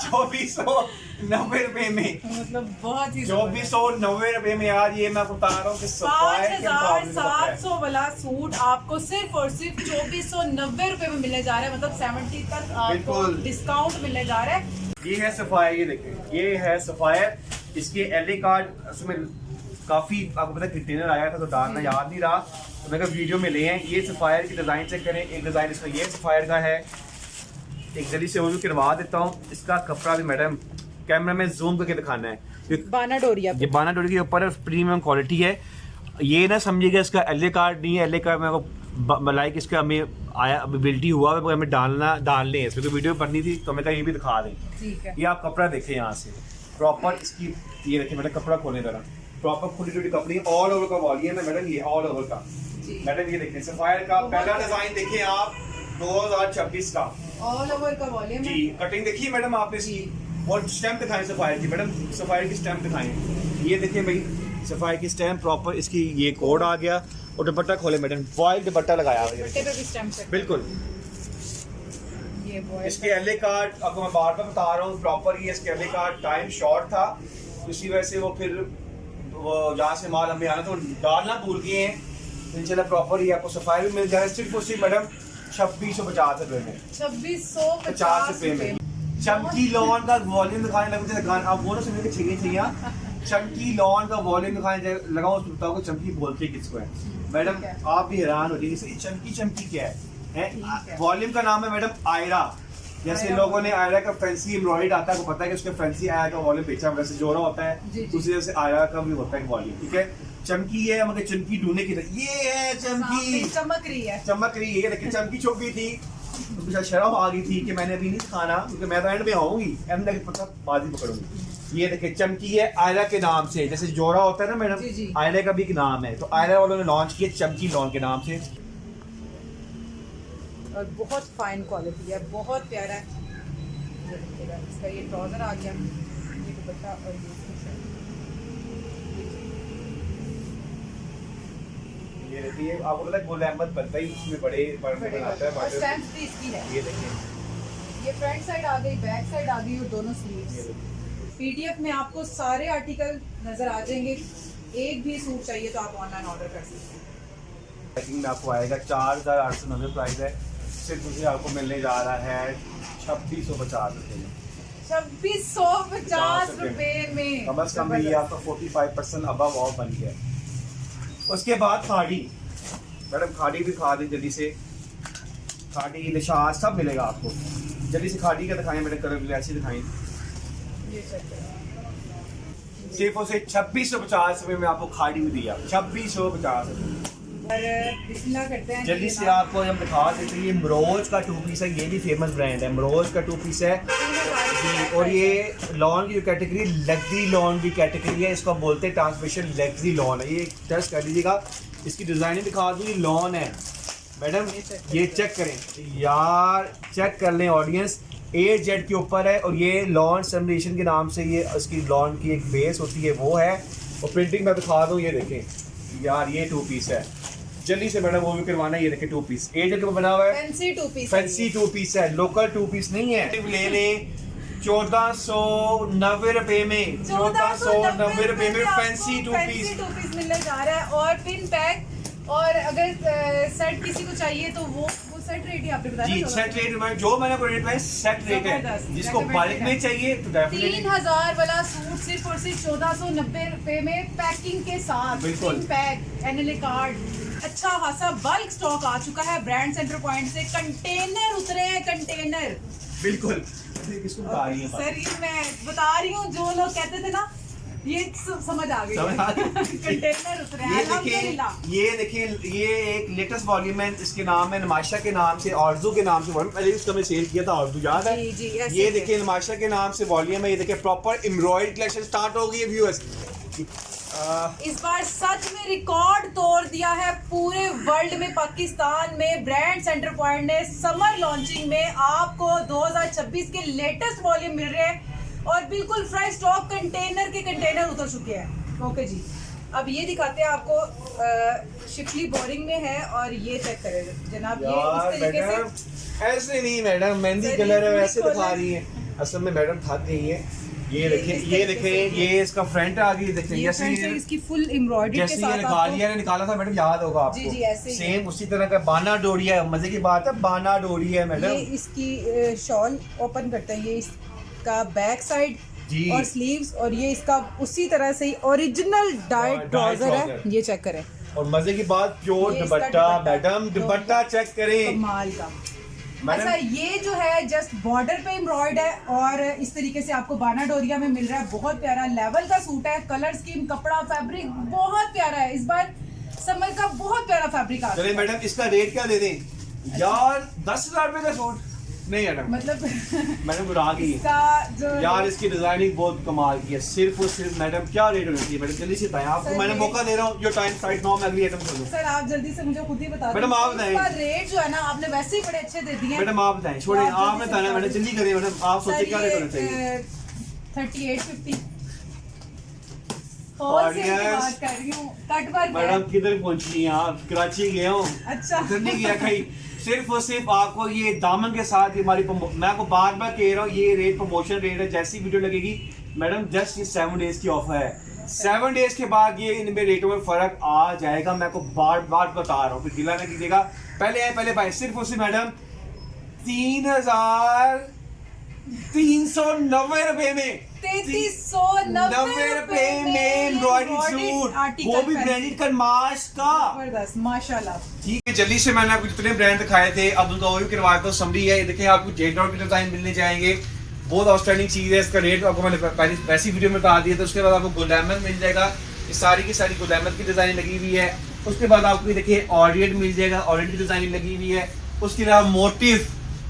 2490 रुपए में। मतलब बहुत ही 2490 रुपए में यार ये मैं बता रहा हूँ कि सफाई के मुकाबले में है। 5700 वाला सूट आपको सिर्फ और सिर्फ 2490 रुपए में मिलने जा रहा है। मतलब 70 तक आपको बिल्कुल। डिस्काउंट मिलने जा रहा है। ये है सफायर, ये देखें ये है सफायर। इसके एलए कार्ड उसमें काफी आपको पता कंटेनर आया था तो डालना याद नहीं रहा, तो मैं वीडियो में ले हैं। ये सफायर की डिजाइन चेक करें, एक डिजाइन इसमें ये सफायर का है, एक जल्दी से वो भी करवा देता हूँ। इसका कपड़ा भी मैडम कैमरा में जूम करके दिखाना है। बाना डोरिया ये बाना डोरी के ऊपर प्रीमियम क्वालिटी है। ये ना समझिएगा इसका एलए कार्ड नहीं है, एलए कार्ड मेरे को लाइक इसका हमें आया अवेलेबिलिटी हुआ है, हमें डाल लें इसमें, तो वीडियो बननी थी तो मैं कहा ये भी दिखा दें। ठीक है। ये आप कपड़ा देखें यहाँ से प्रॉपर इसकी, ये देखिए मैडम कपड़ा खोलने तरह प्रॉपर खुली टूटी कपड़ी, ऑल ओवर का वॉल्यूम है मैडम, ये ऑल ओवर का। मैडम ये देखिए सफायर का पहला डिजाइन देखिए आप 2026 का ऑल ओवर का वॉल्यूम जी। कटिंग देखिए मैडम आपने इसकी, और स्टैम्प दिखाएं सफायर की मैडम, सफायर की स्टैम्प दिखाएं। ये देखिए भाई सफायर की स्टैम्प प्रॉपर, इसकी ये कोड आ गया। और दुपट्टा खोले मैडम, वाइट दुपट्टा लगाया हुआ है दुपट्टे पे भी स्टैम्प है। बिल्कुल। ये बॉय इसके एलए कार्ड आपको मैं बार बार बता रहा हूँ प्रॉपर, ये इसके एलए कार्ड टाइम शॉर्ट था, इसी वजह से वो फिर वो जहाँ से माल हमें आना तो डालना भूल गए हैं। इंशाल्लाह प्रॉपर ही आपको सफाई भी मिल जाए सिर्फ और सिर्फ मैडम 2650 रुपए में, 2650 रुपए में। चमकी लॉन का वॉल्यूम दिखाने लगे जैसे गाना आप बोलो सुनिए चाहिए चमकी लॉन का वॉल्यूम दिखाने लगा, उस बताओ को चमकी बोलते किसको है मैडम, आप भी हैरान हो जाइए चमकी चमकी क्या है। वॉल्यूम का नाम है मैडम आयरा। जैसे लोगों ने आयरा का फैंसी एम्ब्रॉयड आता है, पता है कि उसके फैंसी आयरा का वॉल्यूम बेचा, वैसे जोरा होता है उसी वजह से आयरा का भी होता है वॉल्यूम। ठीक है, चमकी है मगर चमकी ढूंढने की ये है चमकी चमक रही है। लेकिन चमकी छुप गई थी, तो शर्म आ गई थी कि मैंने अभी नहीं खाना क्योंकि मैं तो एंड में आऊंगी, एंड में पता बाजी पकड़ूंगी। ये देखिए चमकी है आयरा के नाम से, जैसे जोरा होता है ना मैडम, आयरा का भी एक नाम है, तो आयरा वालों ने लॉन्च किया चमकी लॉन के नाम से। और बहुत फाइन क्वालिटी है, बहुत प्यारा है। ये देखिएगा, इसका ये ट्राउज़र आ गया, ये दुपट्टा और ये इसकी शर्ट। ये देखिए आपको पता है गुल अहमद बनता ही उसमें बड़े बनाता है और स्टैम्प भी इसकी है। ये देखिए ये फ्रंट साइड आ गई, बैक साइड आ गई और दोनों स्लीव्स। पीडीएफ में आपको सारे आर्टिकल नजर आ जाएंगे। एक भी सूट चाहिए तो आप ऑनलाइन ऑर्डर कर सकते हैं। पैकिंग में आपको आएगा 4890 प्राइस है, सिर्फ मुझे आपको मिलने जा रहा है 2650 रुपये में। 2650 रुपए में कम अज कम ये आपका 45% अबव ऑफ बन गया। उसके बाद खाड़ी, मैडम खाड़ी भी खा दें जल्दी से। खाड़ी निशान सब मिलेगा आपको, जल्दी से खाड़ी का दिखाएं मैडम, कलर ऐसे दिखाएं। ये चेक करें, सिर्फ उसे 2650 रुपये में आपको खाड़ी भी दिया, 2650 रुपये। और बिस्मिल्लाह करते हैं जल्दी से आपको हम दिखा देते हैं, ये मरोज का 2 पीस है, ये भी फेमस ब्रांड है, मरोज का 2 पीस है जी। और ये लॉन की जो कैटेगरी लग्जरी लॉन की कैटेगरी है, इसको बोलते हैं ट्रांसमिशन लग्जरी लॉन है। ये टेस्ट कर लीजिएगा, इसकी डिज़ाइनिंग दिखा दूँ, ये लॉन है मैडम, ये चेक करें यार, चेक कर लें ऑडियंस, AZ के ऊपर है और ये लॉन सैनिटेशन के नाम से ये इसकी लॉन की एक बेस होती है वो है। और प्रिंटिंग मैं दिखा दूँ, ये देखें यार, ये 2 पीस है। जल्दी से मैडम वो भी करवाना है, ये देखें 2 पीस AZ के ऊपर बना हुआ है, फैंसी 2 पीस, फैंसी 2 पीस है, लोकल 2 पीस नहीं है। ले लें 1490 रुपए में, 1490 रुपए में फैंसी 2 पीस मिलने जा रहा है। और पिन पैक, और अगर सेट किसी को चाहिए तो वो सेट रेट ही आपने बताया जी, सेट रेट में जो मैंने रेट में सेट रेट है, जिसको बल्क में चाहिए तो डेफिनेटली 3000 वाला सूट सिर्फ और सिर्फ 1490 रुपए में पैकिंग के साथ, बिल्कुल पैक एनएलए कार्ड। अच्छा खासा बल्क स्टॉक आ चुका है ब्रांड सेंटर पॉइंट से, कंटेनर उतरे हैं, कंटेनर बिल्कुल। किसको बता रही है सर? ये मैं बता रही हूँ, जो लोग कहते थे ना, ये समझ आ गई कंटेनर उतरे हैं। ये देखिए, ये एक लेटेस्ट वॉल्यूम है, इसके नाम है नुमाइशा के नाम से, आरज़ू के नाम से वॉल्यूम, पहले इसका मैं सेल किया था, आरज़ू याद है? जी, जी, ये देखिए नुमाइशा के नाम से वॉल्यूम है, ये देखिए प्रॉपर एम्ब्रॉयडरी कलेक्शन स्टार्ट हो गई है व्यूअर्स। इस बार सच में रिकॉर्ड तोड़ दिया है पूरे वर्ल्ड में। पाकिस्तान में ब्रांड सेंटर पॉइंट ने समर लॉन्चिंग में आपको 2026 के लेटेस्ट वॉल्यूम मिल रहे हैं और बिल्कुल फ्रेश स्टॉक, कंटेनर के कंटेनर उतर चुके हैं। ओके जी, अब ये दिखाते हैं आपको, शिफली बोरिंग में है और ये चेक करें जनाब, ये इस तरीके से ऐसे नहीं मैडम, मेहंदी कलर है वैसे दिखा रही है, असल में मैडम थक गई है। ये देखें, ये देखें, ये इसका फ्रंट आ गई, देखें जैसे इसकी फुल एम्ब्रॉयडरी के साथ गालिया ने निकाला था मैडम, याद होगा आपको? जी, जी, ऐसे सेम उसी तरह का बाना डोरिया है, मजे की बात है, बाना डोरिया है मैडम। ये इसकी शॉल ओपन करते हैं, ये इसका बैक साइड और स्लीव्स, और ये इसका उसी तरह से ही ओरिजिनल डाइट ट्राउजर है, ये चेक करें। और मजे की बात, pure dupatta madam, dupatta check करें, कमाल का। अच्छा, ये जो है जस्ट बॉर्डर पे एम्ब्रॉयड है और इस तरीके से आपको बाना डोरिया में मिल रहा है। बहुत प्यारा लेवल का सूट है, कलर स्कीम, कपड़ा, फैब्रिक बहुत प्यारा है। इस बार समर का बहुत प्यारा फैब्रिक आ रहा है। मैडम इसका रेट क्या दे दें यार? 10,000 रुपए का सूट नहीं मैडम, मतलब मैडम बुरा गई यार, इसकी डिजाइनिंग बहुत कमाल की है। सिर्फ और सिर्फ मैडम क्या रेट होनी चाहिए मैडम, जल्दी से बताएं, आपको मैंने मौका दे रहा हूँ, जो टाइम साइड 9 में अगली आइटम कर दूं। सर आप जल्दी से मुझे खुद ही बता मैडम, आप बताएं रेट जो है ना, आपने वैसे ही बड़े अच्छे दे दिए। मैडम आप बताएं, छोड़े आपने बताना, मैडम जल्दी करें मैडम, आप सोचिए क्या रेट होना चाहिए? 3850 बात कर रही हूँ, कट वर्क मैडम किधर पहुंची हैं आप? कराची गए हो? अच्छा, उधर नहीं गया कहीं। सिर्फ और सिर्फ आपको ये दामन के साथ ये हमारी मैं आपको बार बार कह रहा हूँ, ये रेट प्रमोशन रेट है। जैसी वीडियो लगेगी मैडम, जस्ट ये 7 डेज की ऑफर है, 7 डेज के बाद ये इनमें रेटों में फर्क आ जाएगा। मैं आपको बार बार बता रहा हूँ, फिर गिला ना कीजिएगा। पहले आए पहले भाई, सिर्फ और सिर्फ मैडम 3,390 रुपए में, 3390 रुपए में एम्ब्रॉयडरी सूट, वो भी ब्रांडेड कनमाश का, जबरदस्त माशाल्लाह। ठीक है, जल्दी से मैंने आपको जितने ब्रांड दिखाए थे अब तो भी करवाया था, समरी है, देखिए आपको जेड आउट के डिजाइन मिलने जाएंगे, बहुत आउटस्टैंडिंग चीज है। इसका रेट आपको मैंने पहले वैसी वीडियो में बता दिया था। उसके बाद आपको गुल अहमद मिल जाएगा, ये सारी की सारी गुल अहमद की डिजाइन लगी हुई है। उसके बाद आपको देखिए ऑरियंट मिल जाएगा, ऑरियंट की डिजाइन लगी हुई है। उसके अलावा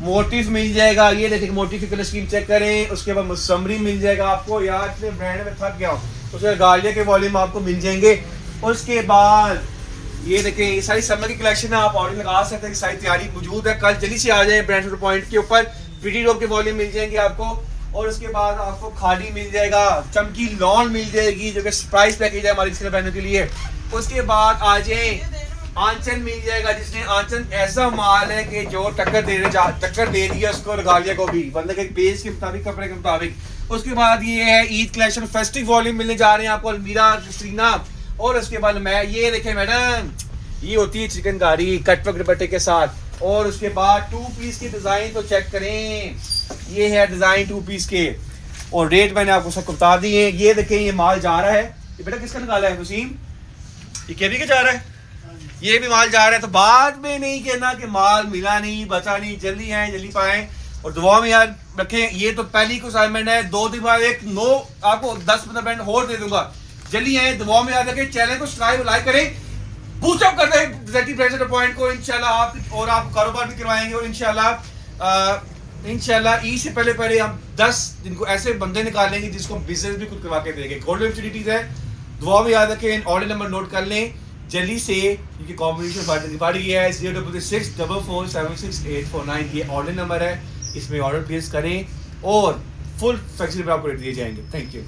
मोटिव मिल जाएगा, ये देखिए मोटिव की कलर स्कीम चेक करें। उसके बाद मुसम्मरी मिल जाएगा आपको, यार इतने ब्रांड में थक गया हूँ। उसके गालिया के वॉल्यूम आपको मिल जाएंगे। उसके बाद ये देखें, ये सारी समर की कलेक्शन है, आप ऑर्डर लगा सकते हैं, सारी तैयारी मौजूद है। कल जल्दी से आ जाए ब्रांड सेंटर पॉइंट के ऊपर। प्रीटी रोप के वॉल्यूम मिल जाएंगे आपको, और उसके बाद आपको खाड़ी मिल जाएगा, चमकी लॉन मिल जाएगी जो कि सरप्राइज पैकेज है हमारी स्किन बहनों के लिए। उसके बाद आ जाए आंचन मिल जाएगा, जिसने आंचन ऐसा माल है कि जो टक्कर दे रही है उसको रिगालिया को भी, मतलब कि पेज के मुताबिक, कपड़े के मुताबिक। उसके बाद ये है ईद कलेक्शन फेस्टिव वॉल्यूम मिलने जा रहे हैं आपको, अलमीरा, क्रिस्टीना। और उसके बाद मैं ये देखें मैडम, ये होती है चिकनकारी कटवर्क दुपट्टे के साथ। और उसके बाद 2 पीस की डिजाइन तो चेक करें, ये है डिजाइन 2 पीस के, और रेट मैंने आपको सब बता दिए। ये देखें, ये माल जा रहा है, ये बेटा किसका निकाला है वसीम? ये केबी का जा रहा है, ये भी माल जा रहा है। तो बाद में नहीं कहना कि माल मिला नहीं, बचा नहीं, जल्दी आए जल्दी पाएं, और दुआ में याद रखें। ये तो पहली को असाइनमेंट है, 2 दिन बाद एक नो आपको 10% और दे दूंगा। जल्दी आए, दुआ में याद रखें। चैनल को सब्सक्राइब लाइक करें, बूस्ट अप करते हैं ज़ेटी ब्रांड सेंटर पॉइंट को इंशाल्लाह। आप कारोबार भी करवाएंगे, और इंशाल्लाह ईद से पहले हम 10 जिनको ऐसे बंदे निकालेंगे जिसको बिजनेस भी खुद करवा के देंगे। गोल्डन अपॉर्चुनिटीज है, दुआ में याद रखें। ऑर्डर नंबर नोट कर लें जल्दी से, क्योंकि कॉम्बिनेशन बढ़ गई है। 0644768449 ये ऑर्डर नंबर है, इसमें ऑर्डर प्लेस करें और फुल फ्लेक्सिबल आपको रेट दिए जाएंगे। Thank you.